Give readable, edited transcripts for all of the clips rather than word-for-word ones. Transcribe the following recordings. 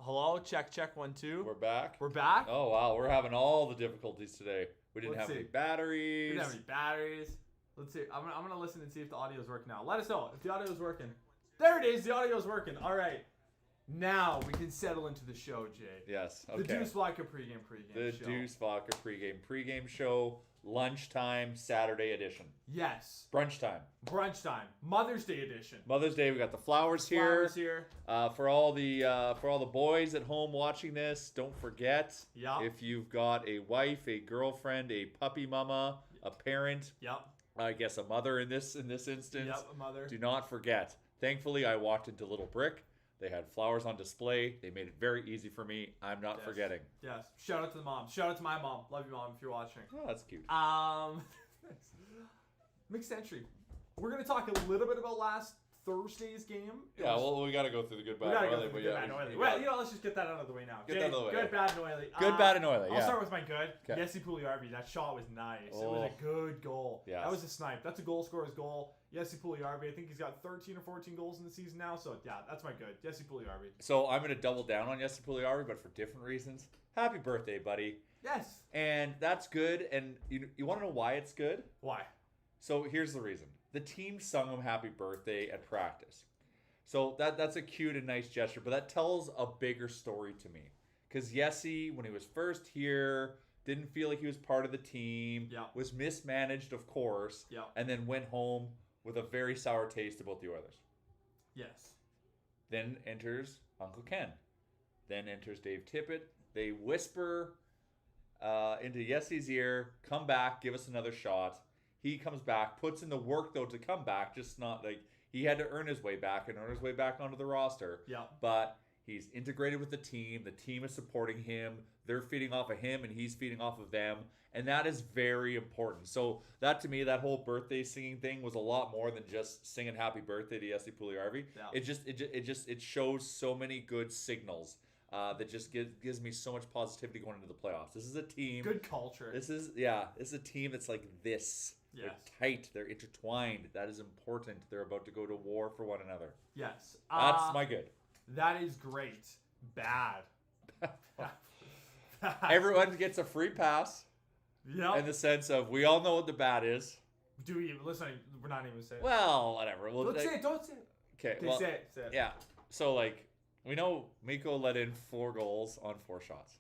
Hello, check 1 2. We're back. We're back. Oh wow, we're having all the difficulties today. We didn't Let's have see. any batteries. We don't have any batteries. Let's see. I'm gonna listen and see if the audio's working now. Let us know if the audio's working. There it is. The audio's working. All right. Now we can settle into the show, Jay. Yes. Okay. The Deuce Vodka pregame The show. Deuce Vodka pregame show, lunchtime Saturday edition. Yes. Brunch time. Brunch time. Mother's Day edition. Mother's Day. We got the flowers here. Flowers here. For all the boys at home watching this, don't forget. Yep. If you've got a wife, a girlfriend, a puppy mama, a parent. Yep. I guess a mother in this instance. Yep. A mother. Do not forget. Thankfully, I walked into Little Brick. They had flowers on display. They made it very easy for me. I'm not forgetting. Yes. Shout out to the mom. Shout out to my mom. Love you, mom, if you're watching. Oh, that's cute. Mixed entry. We're gonna talk a little bit about last Thursday's game. Yeah, well, we got to go through the good, bad, and oily. Good, bad, and oily. Well, let's just get that out of the way now. Get that out of the way. Good, bad, and oily. Good, bad, and oily. I'll start with my good. Okay. Jesse Pugliarvi. That shot was nice. Oh. It was a good goal. Yes. That was a snipe. That's a goal scorer's goal. Jesse Pugliarvi. I think he's got 13 or 14 goals in the season now. So yeah, that's my good. Jesse Pugliarvi. So I'm going to double down on Jesse Pugliarvi, but for different reasons. Happy birthday, buddy. Yes. And that's good. And you want to know why it's good? Why? So here's the reason. The team sung him happy birthday at practice. So that's a cute and nice gesture, but that tells a bigger story to me. Because Jesse, when he was first here, didn't feel like he was part of the team, was mismanaged, of course, and then went home with a very sour taste about the Oilers. Yes. Then enters Uncle Ken. Then enters Dave Tippett. They whisper into Jesse's ear, come back, give us another shot. He comes back, puts in the work, though, to come back, just not like... He had to earn his way back and earn his way back onto the roster. Yeah. But he's integrated with the team. The team is supporting him. They're feeding off of him, and he's feeding off of them. And that is very important. So that, to me, that whole birthday singing thing was a lot more than just singing happy birthday to Jesse Pugliarvi. Yeah. It shows so many good signals. That just gives me so much positivity going into the playoffs. This is a team. Good culture. This is a team that's like this. Yes. They're tight. They're intertwined. That is important. They're about to go to war for one another. Yes. That's my good. That is great. Bad. Everyone gets a free pass. Yeah. In the sense of, we all know what the bad is. Do we even listen? We're not even saying it. Well, whatever. Don't say it. Don't say it. Okay. Well, say it. Yeah. So, like, we know Mikko let in 4 goals on 4 shots.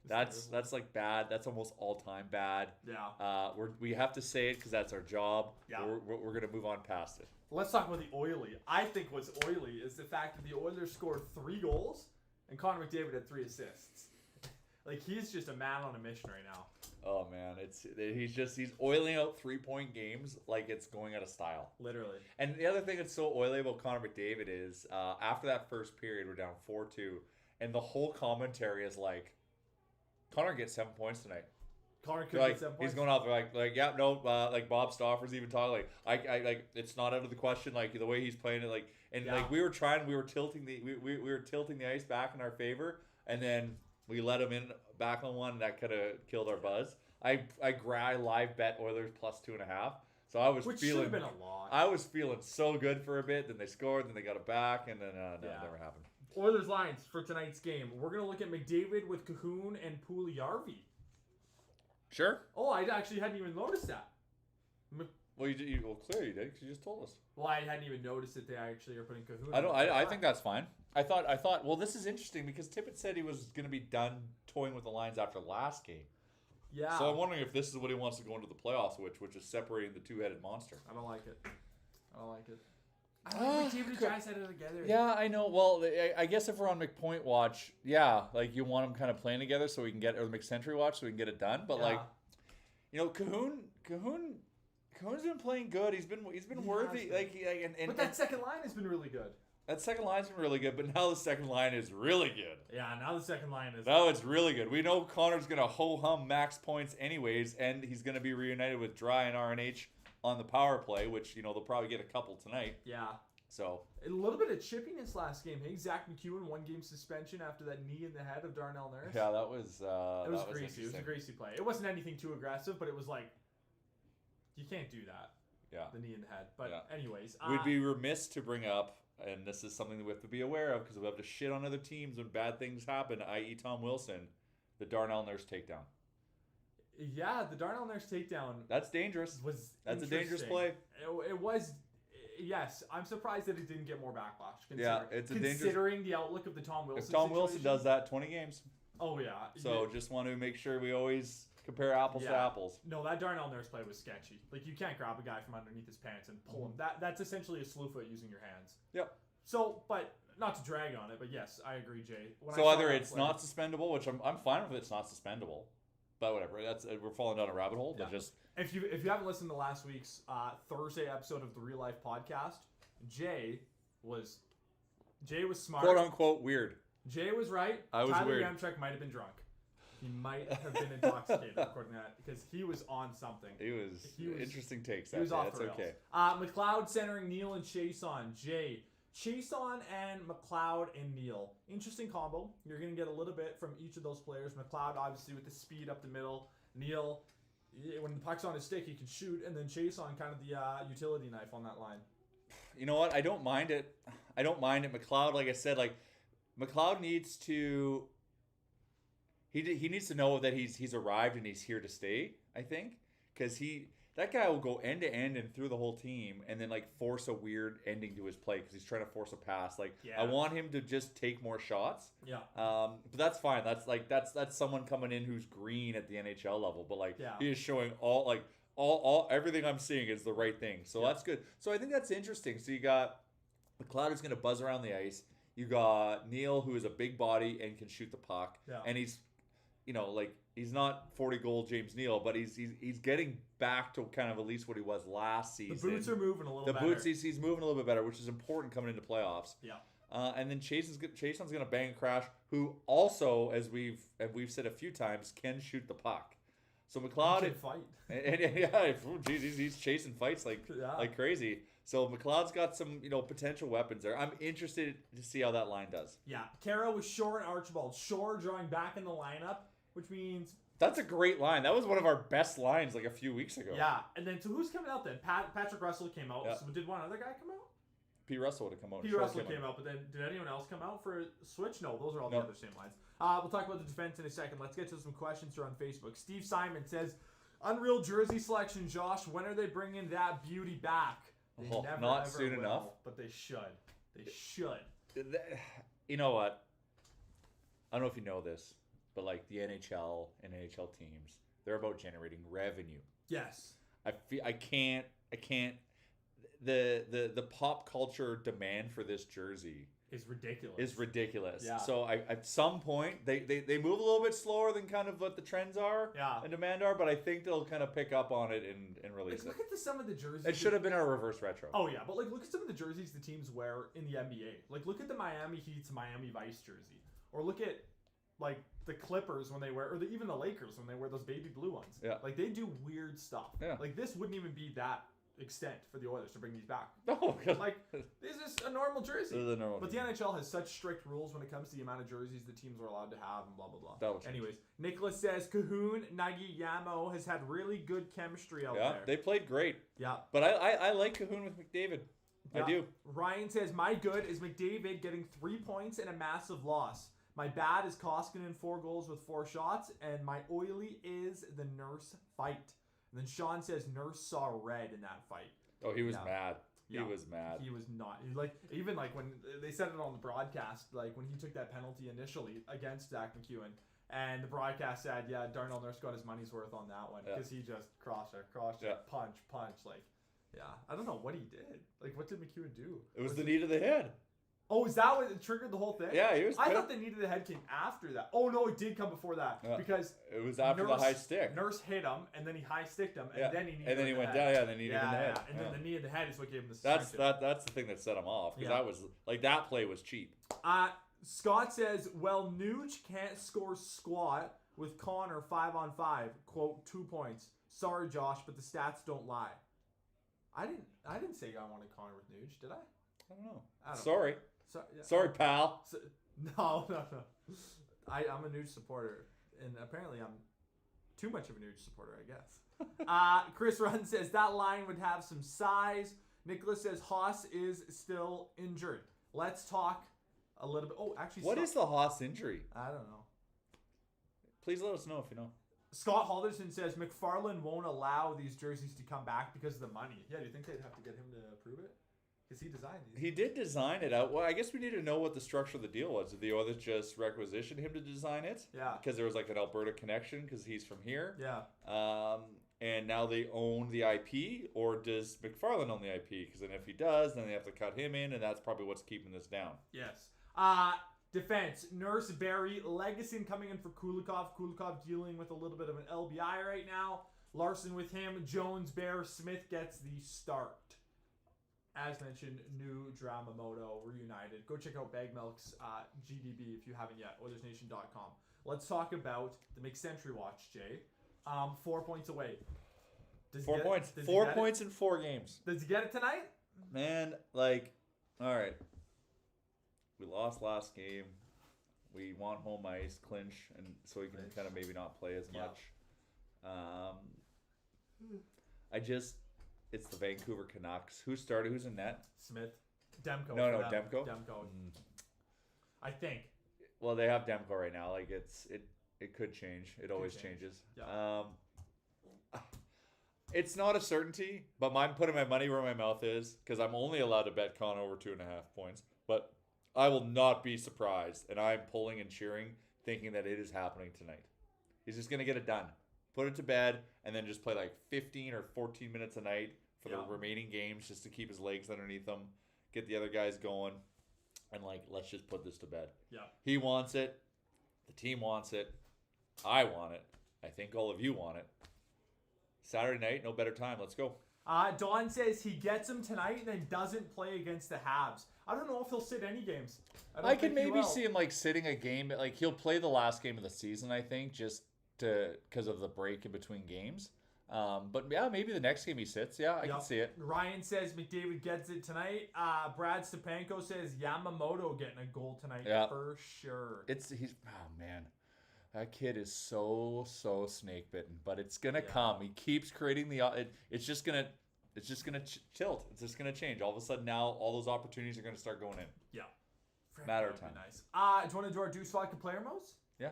That's like bad. That's almost all time bad. Yeah. We have to say it because that's our job. Yeah. We're gonna move on past it. Let's talk about the oily. I think what's oily is the fact that the Oilers scored 3 goals and Connor McDavid had 3 assists. Like, he's just a man on a mission right now. Oh man, he's oiling out 3-point games like it's going out of style. Literally. And the other thing that's so oily about Connor McDavid is after that first period, we're down 4-2, and the whole commentary is like, Connor gets 7 points tonight. Connor could get 7 points. He's going out there like yeah, no, like Bob Stauffer's even talking like it's not out of the question, like the way he's playing it, like, and like we were tilting the ice back in our favor, and then we let him in back on one, and that could have killed our buzz. I live bet Oilers plus 2.5. So I was Which feeling, should have been a lot. I was feeling so good for a bit. Then they scored. Then they got it back, and then it never happened. Oilers lines for tonight's game. We're gonna look at McDavid with Cahoon and Pugliarvi. Sure. Oh, I actually hadn't even noticed that. Well, clearly you did because you just told us. Well, I hadn't even noticed that they actually are putting Cahoon. I think that's fine. I thought. Well, this is interesting because Tippett said he was gonna be done toying with the lines after last game. Yeah. So I'm wondering if this is what he wants to go into the playoffs, which is separating the two-headed monster. I don't like it. I like McDavid and Draisaitl together. Yeah, I know. Well, I guess if we're on McPoint watch, yeah, like you want them kind of playing together so we can get, or the McCentry watch so we can get it done. But like, Cahoon's been playing good. He's been worthy. But that second line has been really good. That second line's been really good, but now the second line is really good. Yeah, now the second line is... Now it's really good. We know Connor's going to ho-hum max points anyways, and he's going to be reunited with Dry and RNH on the power play, which, they'll probably get a couple tonight. Yeah. So... A little bit of chippiness last game. Hey, Zach McEwen, 1-game suspension after that knee in the head of Darnell Nurse. Yeah, that was... it was greasy. It was a greasy play. It wasn't anything too aggressive, but it was like... You can't do that. Yeah. The knee in the head. But anyways... We'd be remiss to bring up and this is something that we have to be aware of because we have to shit on other teams when bad things happen, i.e. Tom Wilson, the Darnell Nurse takedown. Yeah, the Darnell Nurse takedown. That's dangerous. That's a dangerous play. It was. Yes, I'm surprised that it didn't get more backlash. Considering the outlook of the Tom Wilson. If Tom Wilson does that, 20 games. Oh yeah. So just want to make sure we always compare apples to apples. No, that Darnell Nurse play was sketchy. Like, you can't grab a guy from underneath his pants and pull him. That's essentially a slew foot using your hands. Yep. So, but not to drag on it, but yes, I agree, Jay. So either it's not suspendable, which I'm fine with. It's not suspendable, but whatever. We're falling down a rabbit hole. But just if you haven't listened to last week's Thursday episode of the Real Life Podcast, Jay was smart. Quote unquote weird. Jay was right. I was Tyler weird. Yamchuk might have been drunk. He might have been intoxicated, according to that, because he was on something. He was interesting takes. He was off the rails. Okay. McLeod centering Neal and Chason. Jay. Chason and McLeod and Neal. Interesting combo. You're going to get a little bit from each of those players. McLeod, obviously, with the speed up the middle. Neal, when the puck's on his stick, he can shoot. And then Chason, kind of the utility knife on that line. You know what? I don't mind it. McLeod, like I said, McLeod needs to... He needs to know that he's arrived and he's here to stay, I think. Because that guy will go end to end and through the whole team and then force a weird ending to his play because he's trying to force a pass. I want him to just take more shots. Yeah. But that's fine. That's someone coming in who's green at the NHL level. But he is showing all everything I'm seeing is the right thing. So that's good. So I think that's interesting. So you got McLeod who's going to buzz around the ice. You got Neal who is a big body and can shoot the puck. Yeah. And he's he's not 40-goal James Neal, but he's getting back to kind of at least what he was last season. The boots are moving a little better. The boots, he's moving a little bit better, which is important coming into playoffs. Yeah. And then Chason's going to bang crash, who also, as we've said a few times, can shoot the puck. So McLeod can fight. He's chasing fights like crazy. So McLeod's got some potential weapons there. I'm interested to see how that line does. Yeah, Kara with Shore and Archibald. Shore drawing back in the lineup, which means that's a great line. That was one of our best lines a few weeks ago. Yeah, and then so who's coming out then? Patrick Russell came out. Yeah. So did one other guy come out? P. Russell would have come out. P. Russell came out, but then did anyone else come out for a switch? No, those are all the other same lines. We'll talk about the defense in a second. Let's get to some questions here on Facebook. Steve Simon says, "Unreal jersey selection, Josh. When are they bringing that beauty back?" They never, not soon enough. But they should. They should. You know what? I don't know if you know this, but the NHL and NHL teams, they're about generating revenue. Yes. I can't. The pop culture demand for this jersey is ridiculous. Yeah. So at some point they move a little bit slower than kind of what the trends are and demand are, but I think they'll kind of pick up on it and release it. Look at some of the jerseys. It should have been a reverse retro. Oh yeah, but look at some of the jerseys the teams wear in the NBA. Look at the Miami Heat's Miami Vice jersey, or look at the Clippers when they wear, or even the Lakers when they wear those baby blue ones. Yeah. They do weird stuff. Yeah. This wouldn't even be that extent for the Oilers to bring these back. No, this is a normal jersey. This is a normal but the NHL has such strict rules when it comes to the amount of jerseys the teams are allowed to have and blah blah blah. Anyways, Nicholas says Cahoon, Nagy, Yamo has had really good chemistry out there. Yeah, they played great. Yeah. But I like Cahoon with McDavid. Yeah. I do. Ryan says my good is McDavid getting 3 points and a massive loss. My bad is Koskinen 4 goals with 4 shots, and my oily is the Nurse fight. And then Sean says Nurse saw red in that fight. Oh, he was mad. He was mad. He was not. Even when they said it on the broadcast, when he took that penalty initially against Zach McEwen, and the broadcast said, yeah, Darnell Nurse got his money's worth on that one because he just crossed it, punch. I don't know what he did. What did McEwen do? It was the knee to the head. Oh, is that what triggered the whole thing? Yeah, he was. I thought the knee to the head came after that. Oh no, it did come before that because it was after the high stick. Nurse hit him, and then he high sticked him, and then he went down. Yeah, and then he hit him in the head. And then the knee in the head is what gave him the. That's the thing that set him off because that was that play was cheap. Scott says, "Well, Nuge can't score squat with Connor 5-on-5. Quote 2 points. Sorry, Josh, but the stats don't lie." I didn't say I wanted Connor with Nuge, did I? I don't know. Sorry. Yeah. Sorry, pal. No. I'm a Nuge supporter, and apparently I'm too much of a Nuge supporter, I guess. Chris Run says that line would have some size. Nicholas says Haas is still injured. Let's talk a little bit. Oh, actually, What is the Haas injury? I don't know. Please let us know if you know. Scott Halderson says McFarland won't allow these jerseys to come back because of the money. Yeah, do you think they'd have to get him to approve it? Because he designed these. He did design it out. Well, I guess we need to know what the structure of the deal was. Did the others just requisition him to design it? Yeah. Because there was like an Alberta connection because he's from here. Yeah. And now they own the IP, or does McFarland own the IP? Because then if he does, then they have to cut him in, and that's probably what's keeping this down. Yes. Defense, Nurse, Barry, Legason coming in for Kulikov. Kulikov dealing with a little bit of an LBI right now. Larson with him. Jones, Bear, Smith gets the start. As mentioned, new Dramamoto reunited. Go check out Bag Milk's GDB if you haven't yet. OilersNation.com. Let's talk about the McSentry watch, Jay. 4 points away. Does 4 points. 4 points in 4 games. Does he get it tonight? Man, like, all right. We lost last game. We want home ice, clinch, and so he can kind of maybe not play as much. It's the Vancouver Canucks. Who started? Who's in net? Smith. Demko. No, Demko. Demko. I think. Well, they have Demko right now. Like it could change. It always changes. Yeah. It's not a certainty, but I'm putting my money where my mouth is because I'm only allowed to bet Con over 2.5 points. But I will not be surprised, and I'm pulling and cheering, thinking that it is happening tonight. He's just gonna get it done. Put it to bed, and then just play like 15 or 14 minutes a night for the remaining games just to keep his legs underneath him, get the other guys going, and let's just put this to bed. Yeah. He wants it. The team wants it. I want it. I think all of you want it. Saturday night, no better time. Let's go. Don says he gets him tonight and then doesn't play against the Habs. I don't know if he'll sit any games. I can maybe see him sitting a game. Like he'll play the last game of the season, I think, just because of the break in between games. But yeah, maybe the next game he sits. Yeah, I can see it. Ryan says McDavid gets it tonight. Brad Stepanko says Yamamoto getting a goal tonight for sure. Oh man, that kid is so snake bitten, but it's gonna come. He keeps creating it's just gonna tilt. It's just gonna change. All of a sudden now, all those opportunities are gonna start going in. Yeah, matter of time. Nice. Do you want to do our Deuce Vodka player modes? Yeah.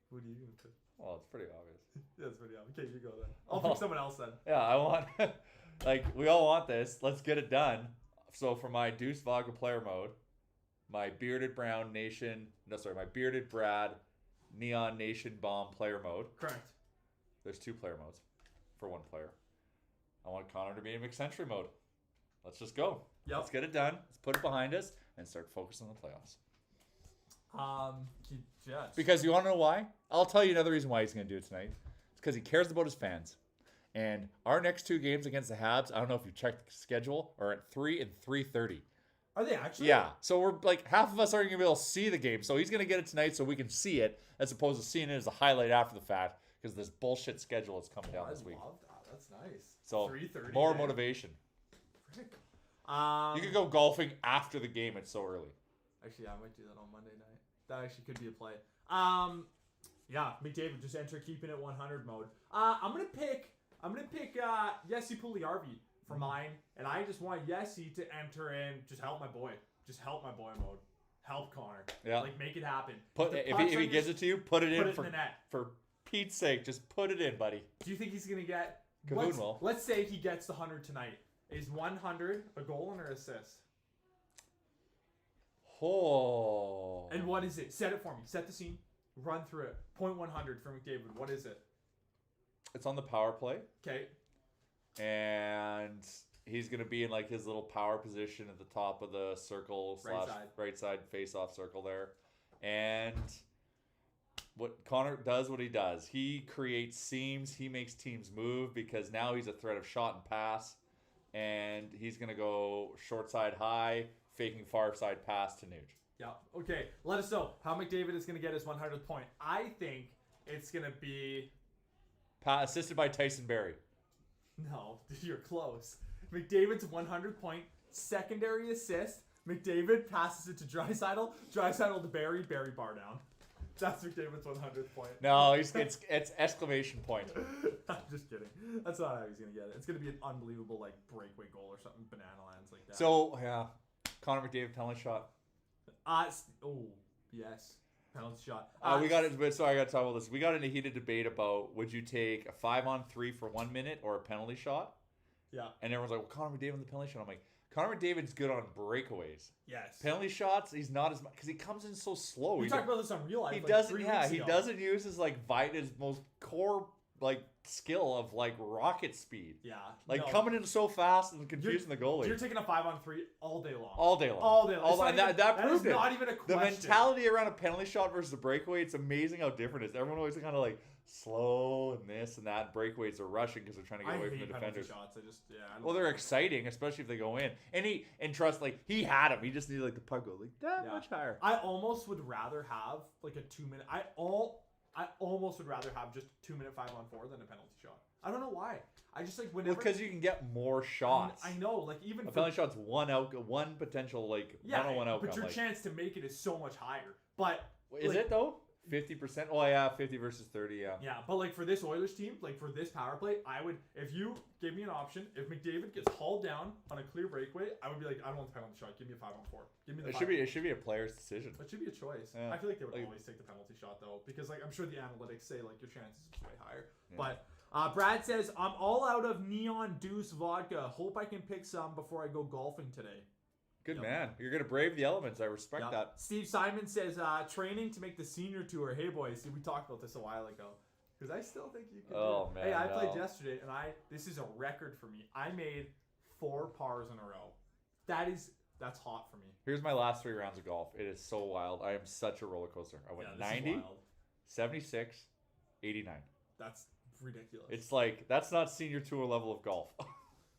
What are you gonna put? Well, it's pretty obvious. Yeah, it's pretty obvious. Okay, you go then. I'll pick someone else then. Yeah, I want we all want this. Let's get it done. So for my Deuce Vodka player mode, my Bearded Brad Neon Nation Bomb player mode. Correct. There's 2 player modes for 1 player. I want Connor to be in McSentry mode. Let's just go. Yep. Let's get it done. Let's put it behind us and start focusing on the playoffs. Because you want to know why? I'll tell you another reason why he's going to do it tonight. It's because he cares about his fans. And our next 2 games against the Habs, I don't know if you checked the schedule, are at 3 and 3:30. Are they actually? Yeah. So we're half of us aren't going to be able to see the game. So he's going to get it tonight so we can see it as opposed to seeing it as a highlight after the fact because this bullshit schedule is coming down this week. I love that. That's nice. So 3:30. more motivation. You could go golfing after the game. It's so early. Actually, I might do that on Monday night. That actually could be a play. Yeah, McDavid just enter keeping it 100 mode. I'm gonna pick Jesse Puljujarvi for mine, and I just want Jesse to enter in. Just help my boy mode. Help Connor. Yeah. Make it happen. If he gives it to you, put it in the net. For Pete's sake, just put it in, buddy. Do you think he's gonna get? Caboon will. Let's say he gets the 100 tonight. Is 100 a goal and an assist? Oh. And what is it? Set it for me. Set the scene. Run through it. Point 100 for McDavid. What is it? It's on the power play. Okay. And he's going to be in his little power position at the top of the circle right side face-off circle there. And what Connor does, what he does. He creates seams. He makes teams move because now he's a threat of shot and pass. And he's going to go short side high, faking far side pass to Nuge. Yeah. Okay. Let us know how McDavid is going to get his 100th point. I think it's going to be... assisted by Tyson Barrie. No, you're close. McDavid's 100th point, secondary assist. McDavid passes it to Draisaitl. Draisaitl to Barrie. Barrie bar down. That's McDavid's 100th point. No, it's exclamation point. I'm just kidding. That's not how he's gonna get it. It's gonna be an unbelievable like breakaway goal or something, banana lands like that. So yeah, Connor McDavid penalty shot. Yes, penalty shot. We got it. But sorry, I got to talk about this. We got in a heated debate about would you take a 5-on-3 for 1 minute or a penalty shot? Yeah. And everyone's like, well, Connor McDavid on the penalty shot. I'm like, Connor McDavid's good on breakaways. Yes. Penalty shots, he's not as much because he comes in so slow. We talked about this on real life. He like doesn't. 3 Yeah, weeks he ago. doesn't use his his most core skill of rocket speed. Yeah. Coming in so fast and confusing the goalie. You're taking a 5-on-3 all day long. All day long. All day long. And that proved is it. not even a question. The mentality around a penalty shot versus a breakaway, it's amazing how different it is. Everyone always kind of slow and this and that. Breakaways are rushing because they're trying to get away from the defenders. Shots. Well, they're exciting, especially if they go in. And trust, he had him. He just needed the puck go much higher. I almost would rather have a 2-minute. I almost would rather have just 2-minute 5-on-4 than a penalty shot. I don't know why. I just whenever because you can get more shots. I know, even a penalty shot's one potential one-on-one outcome. But your chance to make it is so much higher. But is it though? 50%? Oh yeah, 50 versus 30. Yeah. Yeah, but for this Oilers team, for this power play, I would, if you gave me an option, if McDavid gets hauled down on a clear breakaway, I would be like, I don't want the penalty shot. Give me a 5-on-4. Give me the. It should be a player's decision. It should be a choice. Yeah. I feel like they would always take the penalty shot though, because I'm sure the analytics say your chances is way higher. Yeah. But Brad says I'm all out of Neon Deuce vodka. Hope I can pick some before I go golfing today. Good man. You're going to brave the elements. I respect that. Steve Simon says, training to make the senior tour. Hey, boys. See, we talked about this a while ago. Because I still think you can do it. Man. Hey, I played yesterday, and this is a record for me. I made 4 pars in a row. That's hot for me. Here's my last 3 rounds of golf. It is so wild. I am such a roller coaster. I went 90, 76, 89. That's ridiculous. It's that's not senior tour level of golf.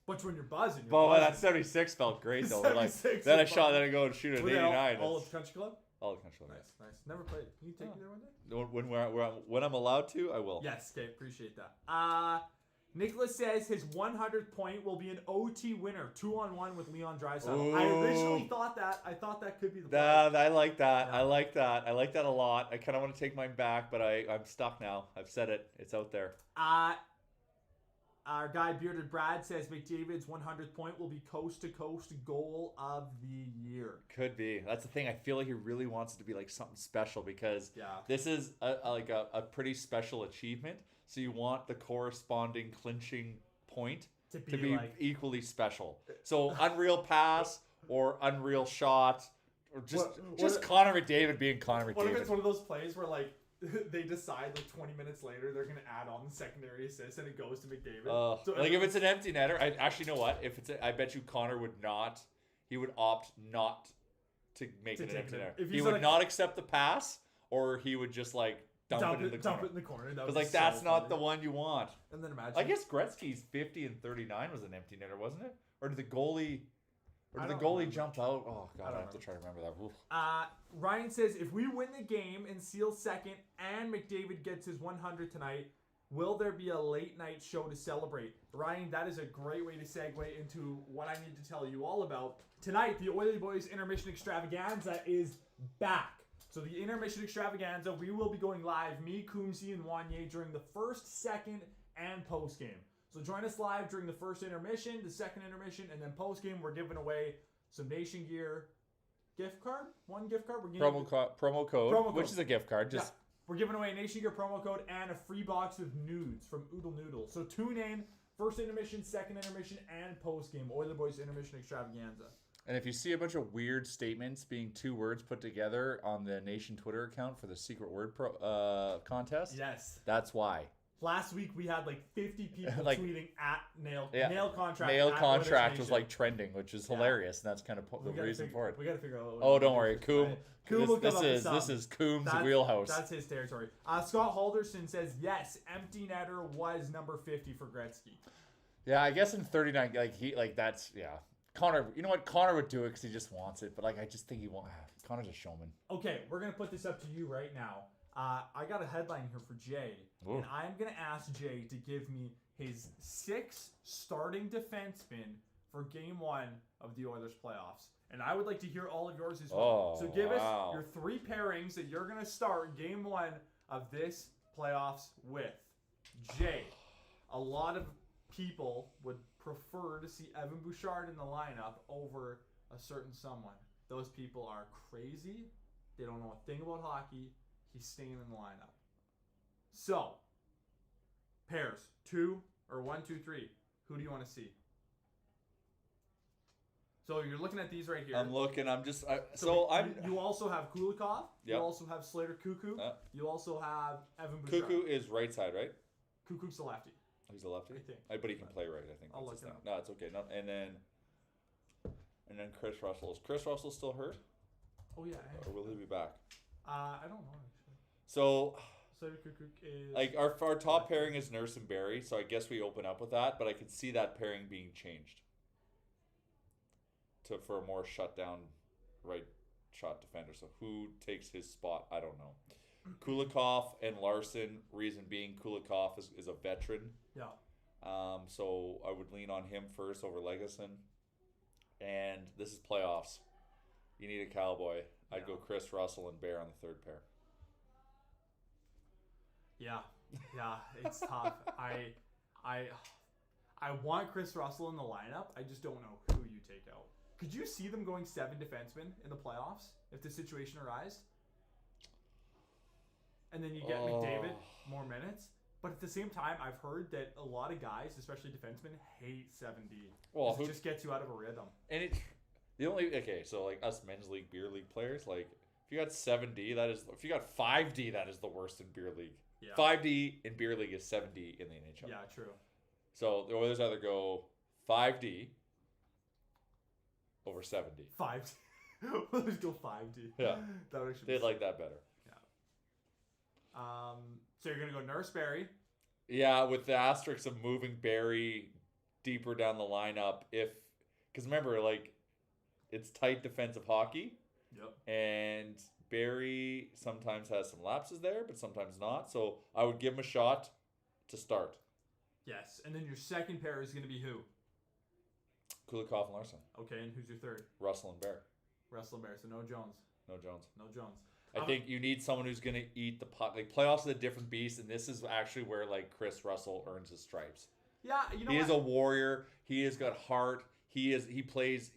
But when you're buzzing, that 76 felt great though. Then I go and shoot an 89. All of Country Club? All of Country Club. Nice. Never played. Can you take me there one day? When I'm allowed to, I will. Yes, okay, appreciate that. Nicholas says his 100th point will be an OT winner, 2-on-1 with Leon Draisaitl. I originally thought that. I thought that could be the play. I like that. Yeah. I like that. I like that a lot. I kind of want to take mine back, but I'm stuck now. I've said it. It's out there. Our guy Bearded Brad says McDavid's 100th point will be coast-to-coast goal of the year. Could be. That's the thing. I feel like he really wants it to be something special because this is a pretty special achievement. So you want the corresponding clinching point to be equally special. So unreal pass or unreal shot or just Connor McDavid being Connor McDavid. What if it's one of those plays where they decide 20 minutes later they're gonna add on the secondary assist and it goes to McDavid. If it's an empty netter, I actually know what. If I bet you Connor would not. He would opt not to make it an empty netter. He would not accept the pass, or he would just dump it in the corner. Because that's not the one you want. And then imagine. I guess Gretzky's 50 and 39 was an empty netter, wasn't it? Or did the goalie? Or did the goalie jump out? Oh, God, I have to try to remember that. Oof. Ryan says, if we win the game and seal second and McDavid gets his 100 tonight, will there be a late night show to celebrate? Ryan, that is a great way to segue into what I need to tell you all about. Tonight, the Oily Boys Intermission Extravaganza is back. So the Intermission Extravaganza, we will be going live, me, Coombsy, and Wanye during the first, second, and post game. So join us live during the first intermission, the second intermission, and then post game. We're giving away some Nation Gear gift card. One gift card. Promo code, which is a gift card. We're giving away a Nation Gear promo code and a free box with nudes from Oodle Noodle. So tune in, first intermission, second intermission, and post game. Oiler Boys Intermission Extravaganza. And if you see a bunch of weird statements being 2 words put together on the Nation Twitter account for the secret word contest, yes, that's why. Last week we had 50 people tweeting at nail contract. Nail contract was trending, which is hilarious, and that's kind of the reason for it. We got to figure out. Oh, don't worry, Coom. This is Coom's wheelhouse. That's his territory. Scott Halderson says yes, empty netter was number 50 for Gretzky. Yeah, I guess in 39, that's Connor. You know what? Connor would do it because he just wants it, but I just think he won't. Connor's a showman. Okay, we're gonna put this up to you right now. I got a headline here for Jay, and I'm going to ask Jay to give me his 6 starting defensemen for Game 1 of the Oilers playoffs. And I would like to hear all of yours as well. So give us your 3 pairings that you're going to start Game 1 of this playoffs with. Jay, a lot of people would prefer to see Evan Bouchard in the lineup over a certain someone. Those people are crazy. They don't know a thing about hockey. He's staying in the lineup. So, pairs, 1, 2, 3. Who do you want to see? So you're looking at these right here. I'm looking. You also have Kulikov. Yep. You also have Slater Cuckoo. You also have Evan Bouchard. Cuckoo is right side, right? Cuckoo's the lefty. He's a lefty. I think. But he can play right. I think. I'll look his it thing. up. No, it's okay. No, and then Chris Russell. Is Chris Russell still hurt? Oh yeah. Or will he be back? I don't know actually. So. Slater Cuckoo is Like our top pairing is Nurse and Barry, so I guess we open up with that. But I could see that pairing being changed for a more shutdown right shot defender. So who takes his spot? I don't know. Kulikov and Larson. Reason being, Kulikov is a veteran. Yeah. So I would lean on him first over Legason. And this is playoffs. You need a cowboy. I'd go Chris Russell and Bear on the third pair. Yeah, it's tough. I want Chris Russell in the lineup. I just don't know who you take out. Could you see them going 7 defensemen in the playoffs if the situation arised? And then you get McDavid more minutes. But at the same time, I've heard that a lot of guys, especially defensemen, hate 7D. Well, it just gets you out of a rhythm. And so like us men's league, beer league players, like if you got 7D, if you got 5D, that is the worst in beer league. Yeah. 5D in beer league is 7D in the NHL. Yeah, true. So the Oilers either go 5D over 7D. 5D. Let's go 5D. Yeah. That would actually They'd like that better. Yeah. So you're gonna go Nurse Barry. Yeah, with the asterisk of moving Barry deeper down the lineup, because remember, like, it's tight defensive hockey. Yep. And Barry sometimes has some lapses there, but sometimes not. So I would give him a shot to start. Yes, and then your second pair is going to be who? Kulikov and Larson. Okay, and who's your third? Russell and Bear. Russell and Bear, so no Jones. No Jones. No Jones. I think you need someone who's going to eat the puck. Like, playoffs is a different beast, and this is actually where, like, Chris Russell earns his stripes. Yeah, he is a warrior. He has got heart. He plays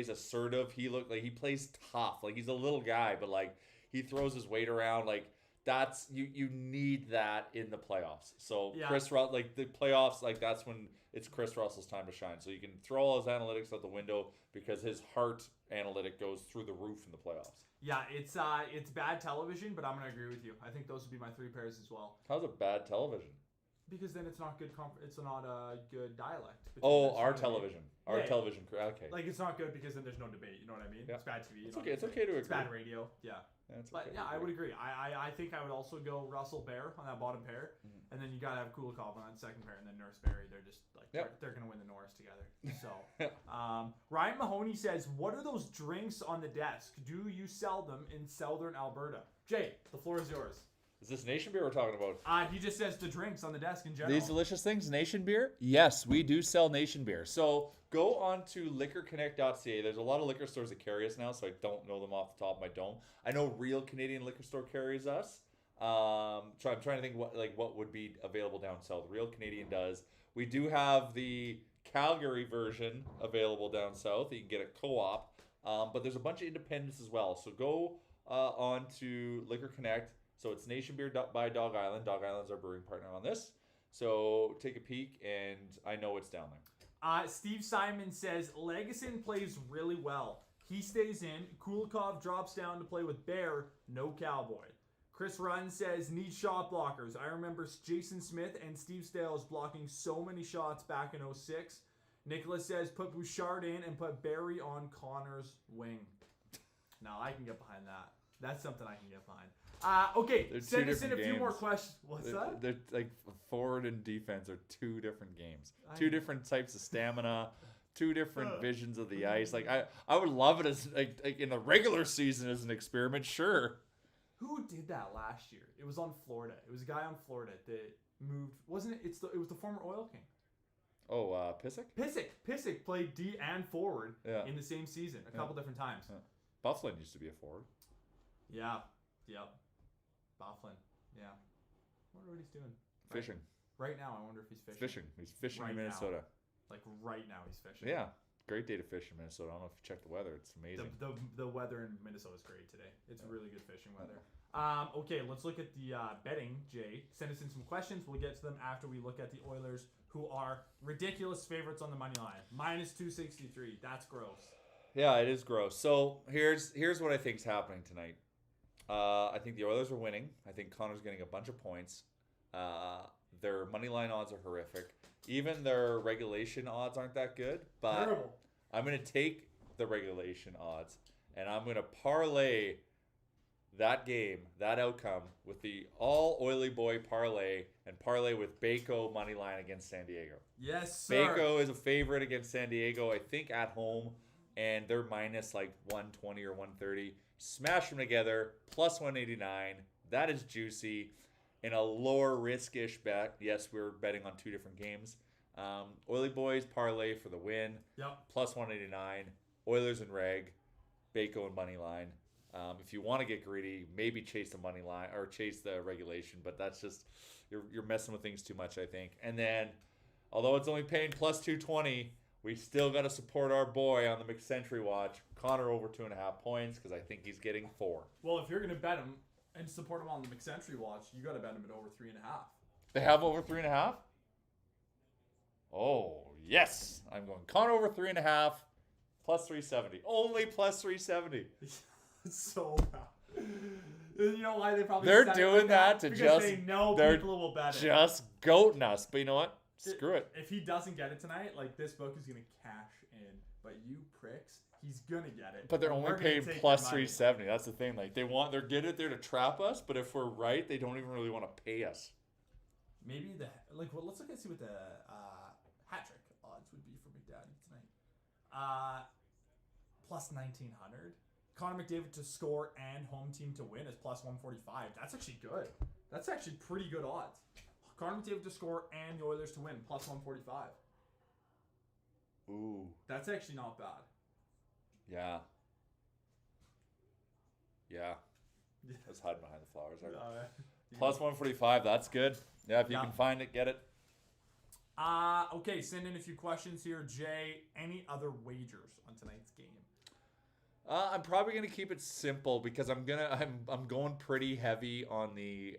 assertive. He plays tough. Like, he's a little guy, but like he throws his weight around. Like, that's you need that in the playoffs. So yeah. Chris Russell, like the playoffs, like that's when it's Chris Russell's time to shine. So you can throw all his analytics out the window because his heart analytic goes through the roof in the playoffs. Yeah, it's bad television, but I'm gonna agree with you. I think those would be my 3 pairs as well. How's it bad television? Because then it's not good. It's not a good dialect. Oh, our television. Our television. Okay. Like it's not good because then there's no debate. You know what I mean? Yeah. It's bad TV. It's okay. It's okay to agree. It's bad radio. Yeah. But yeah, I would agree. I think I would also go Russell Bear on that bottom pair, and then you gotta have Kulikov on that second pair, and then Nurse Barry. They're just like they're gonna win the Norris together. So, Ryan Mahoney says, "What are those drinks on the desk? Do you sell them in Southern Alberta?" Jay, the floor is yours. Is this Nation Beer we're talking about? He just says the drinks on the desk in general. These delicious things, Nation Beer? Yes, we do sell Nation Beer. So go on to liquorconnect.ca. There's a lot of liquor stores that carry us now, so I don't know them off the top of my dome. I know Real Canadian Liquor Store carries us. So I'm trying to think what would be available down south. Real Canadian does. We do have the Calgary version available down south. You can get a co-op. But there's a bunch of independents as well. So go on to Liquor Connect. So it's Nation Beer by Dog Island. Dog Island's our brewing partner on this. So take a peek, and I know it's down there. Steve Simon says, Legason plays really well. He stays in. Kulikov drops down to play with Bear. No Cowboy. Chris Run says, need shot blockers. I remember Jason Smith and Steve Stales blocking so many shots back in 06. Nicholas says, put Bouchard in and put Barry on Connor's wing. Now, I can get behind that. That's something I can get behind. Okay, send us in a few more questions. What's that? They're like forward and defense are 2 different games. 2 different types of stamina, 2 different visions of the ice. Like I would love it as like in the regular season as an experiment, sure. Who did that last year? It was on Florida. It was a guy on Florida that moved. Wasn't it? It was the former Oil King. Pissick? Pissick played D and forward Yeah. in the same season a couple different times. Yeah. Bufflin used to be a forward. Yeah. Yep. Bufflin. Yeah. I wonder what he's doing. Fishing. Right now, I wonder if he's fishing. Fishing. He's fishing Right in now. Minnesota. Like right now, he's fishing. Yeah. Great day to fish in Minnesota. I don't know if you check the weather. It's amazing. The weather in Minnesota is great today. It's really good fishing weather. Okay, let's look at the betting, Jay. Send us in some questions. We'll get to them after we look at the Oilers, who are ridiculous favorites on the money line. -263. That's gross. Yeah, it is gross. So here's what I think's happening tonight. I think the Oilers are winning. I think Connor's getting a bunch of points. Their money line odds are horrific. Even their regulation odds aren't that good. But Terrible. I'm gonna take the regulation odds and I'm gonna parlay that game, that outcome, with the all Oily Boy parlay and parlay with Baco money line against San Diego. Yes, sir. Baco is a favorite against San Diego, I think at home, and they're minus like 120 or 130. Smash them together, plus 189. That is juicy. In a lower risk-ish bet. Yes, we're betting on two different games. Oily Boys parlay for the win. Yep. Plus 189. Oilers and reg. Baco and money line. If you want to get greedy, maybe chase the money line or chase the regulation, but that's just you're messing with things too much, I think. And then, although it's only paying plus 220, we still got to support our boy on the McCentry watch, Connor over 2.5 points because I think he's getting 4. Well, if you're gonna bet him and support him on the McCentry watch, you got to bet him at over 3.5. They have over 3.5. Oh yes, I'm going Connor over 3.5, plus 370. Only plus 370. So bad. You know why they probably They're set it doing like that to because just they know they're people will bet it. just goating us. But you know what? Screw it. If he doesn't get it tonight, like this book is gonna cash in. But you pricks, he's gonna get it. But they're and only we're gonna paying take plus your money. 370. That's the thing. Like they're getting it there to trap us. But if we're right, they don't even really want to pay us. Maybe well, let's look and see what the hat trick odds would be for McDaddy tonight. Plus 1900. Connor McDavid to score and home team to win is plus 145. That's actually good. That's actually pretty good odds. Connor McDavid to score and the Oilers to win plus 145. Ooh. That's actually not bad. Yeah. Yeah. Let's hide behind the flowers. Plus 145. That's good. Yeah, if you can find it, get it. Okay, send in a few questions here, Jay. Any other wagers on tonight's game? I'm probably gonna keep it simple because I'm going pretty heavy on the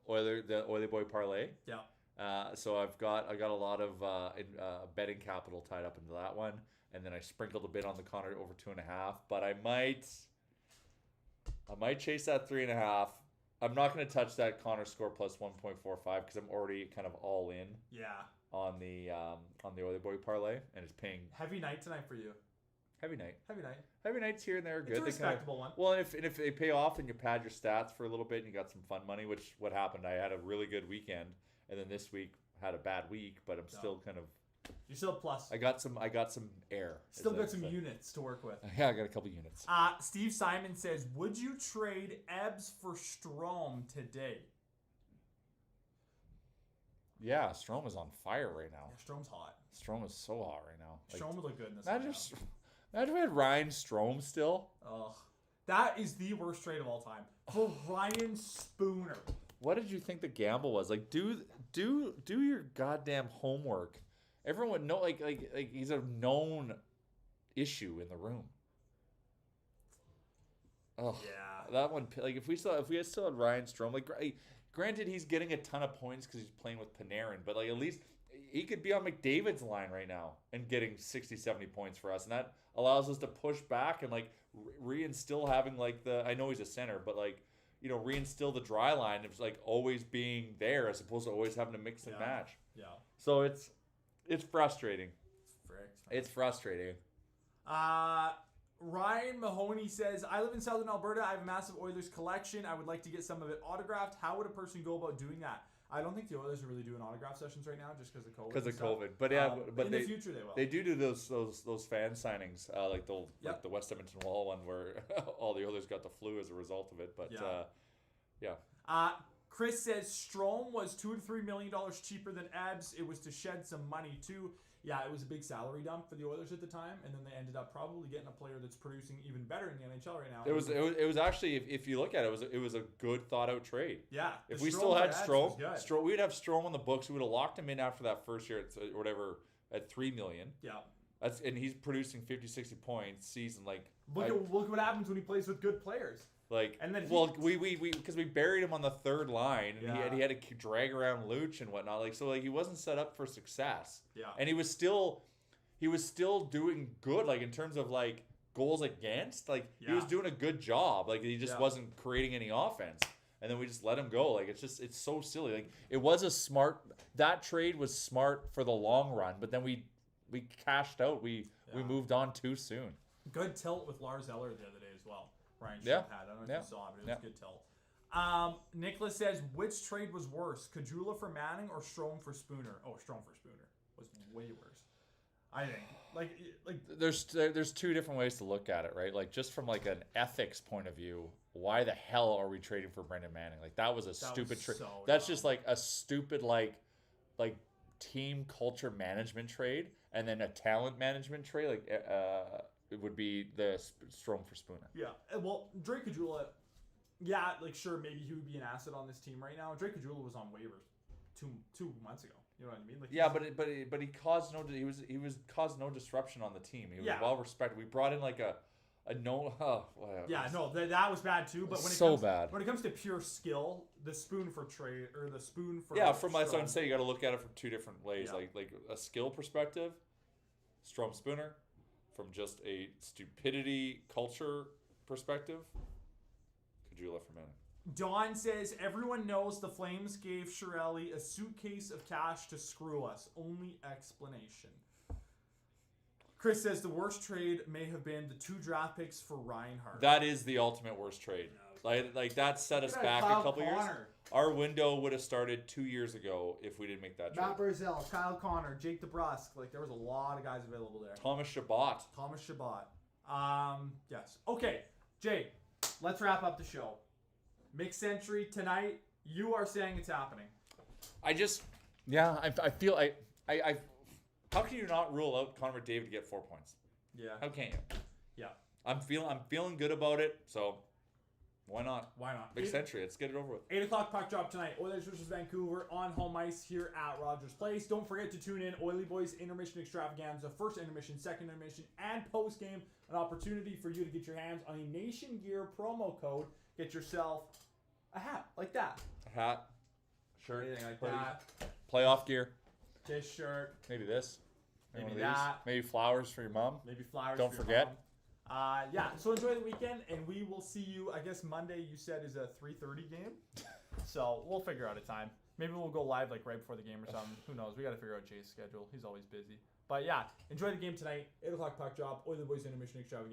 Oily Boy parlay. Yeah. So I've got a lot of betting capital tied up into that one, and then I sprinkled a bit on the Connor over 2.5. But I might chase that 3.5. I'm not gonna touch that Connor score plus 1.45 because I'm already kind of all in. Yeah. On the Oily Boy parlay, and it's paying heavy night tonight for you. Heavy night. Heavy nights here and there are good. It's a respectable one. Well, and if they pay off and you pad your stats for a little bit and you got some fun money, which what happened, I had a really good weekend, and then this week had a bad week, but I'm still kind of. You're still plus. I got some air. Still got some units to work with. Yeah, I got a couple units. Steve Simon says, "Would you trade Ebbs for Strome today?" Yeah, Strome is on fire right now. Yeah, Strome's hot. Strome is so hot right now. Strome would look good in this. Imagine we had Ryan Strome still. Ugh. That is the worst trade of all time. For Ryan Spooner. What did you think the gamble was? Like, do your goddamn homework. Everyone would know, like he's a known issue in the room. Oh yeah, that one. Like, if we still had Ryan Strome, like, granted he's getting a ton of points because he's playing with Panarin, but like at least he could be on McDavid's line right now and getting 60, 70 points for us, and that allows us to push back and like reinstill having like I know he's a center, but like, you know, reinstill the dry line of like always being there as opposed to always having to mix and match. Yeah. So it's frustrating. It's frustrating. Ryan Mahoney says, "I live in Southern Alberta. I have a massive Oilers collection. I would like to get some of it autographed. How would a person go about doing that?" I don't think the Oilers are really doing autograph sessions right now just because of COVID. Because of COVID, but yeah, but in the future they will. They do those fan signings, like the West Edmonton Wall one where all the Oilers got the flu as a result of it. But yeah. Chris says Strome was $2 to $3 million cheaper than Ebbs. It was to shed some money too. Yeah, it was a big salary dump for the Oilers at the time, and then they ended up probably getting a player that's producing even better in the NHL right now. It was actually, if you look at it, it was a good thought out trade. Yeah. If we still had Strome, we'd have Strome on the books. We would have locked him in after that first year or whatever at $3 million. Yeah. And he's producing 50, 60 points season. Like look at what happens when he plays with good players. Like, and then we because we buried him on the third line, and he had to drag around Luch and whatnot. Like, so like he wasn't set up for success. Yeah. And he was still doing good, like in terms of like goals against. Like he was doing a good job. Like he just wasn't creating any offense. And then we just let him go. Like it's so silly. Like it was that trade was smart for the long run, but then we cashed out. We moved on too soon. Good tilt with Lars Eller the other day as well. Ryan had. I don't know if you saw it, but it was a good tilt. Nicholas says, which trade was worse, Kajula for Manning or Strome for Spooner? Oh, Strome for Spooner was way worse. I think. Like there's two different ways to look at it, right? Like just from like an ethics point of view, why the hell are we trading for Brendan Manning? Like that was a stupid trade. That's just like a stupid like team culture management trade, and then a talent management trade. Like it would be the Strome for Spooner. Yeah. Well, Drake Kajula, like sure, maybe he would be an asset on this team right now. Drake Kajula was on waivers two months ago. You know what I mean? Like but he caused caused no disruption on the team. He was well respected. We brought in like a no. That was bad too. But when it comes to pure skill, the spoon for trade or the spoon for from my son say you got to look at it from two different ways. Yeah. Like a skill perspective, Strome Spooner. From just a stupidity culture perspective, Kajula for Manning. Don says, everyone knows the Flames gave Chiarelli a suitcase of cash to screw us. Only explanation. Chris says the worst trade may have been the 2 draft picks for Reinhart. That is the ultimate worst trade. Like that set us back a couple years. Our window would have started 2 years ago if we didn't make that trade. Matt Barzal, Kyle Connor, Jake DeBrusk. Like there was a lot of guys available there. Thomas Chabot. Yes. Okay, Jay, let's wrap up the show. Mixed Century tonight. You are saying it's happening. I feel how can you not rule out Connor McDavid to get 4 points? Yeah. How can you? Yeah. I'm feeling good about it, so why not? Mixed Century. Let's get it over with. 8 o'clock puck drop tonight. Oilers versus Vancouver on home ice here at Rogers Place. Don't forget to tune in. Oily Boys intermission extravaganza. First intermission, second intermission, and post game. An opportunity for you to get your hands on a Nation Gear promo code. Get yourself a hat like that. A hat, shirt, anything like that. Playoff gear. This shirt. Maybe this. Maybe that. Maybe flowers for your mom. Maybe flowers. Don't for forget. Your mom. So enjoy the weekend, and we will see you. I guess Monday you said is a 3:30 game, so we'll figure out a time. Maybe we'll go live like right before the game or something. Who knows? We got to figure out Jay's schedule. He's always busy. But yeah, enjoy the game tonight. 8 o'clock puck drop. Oilers Boys intermission extravaganza.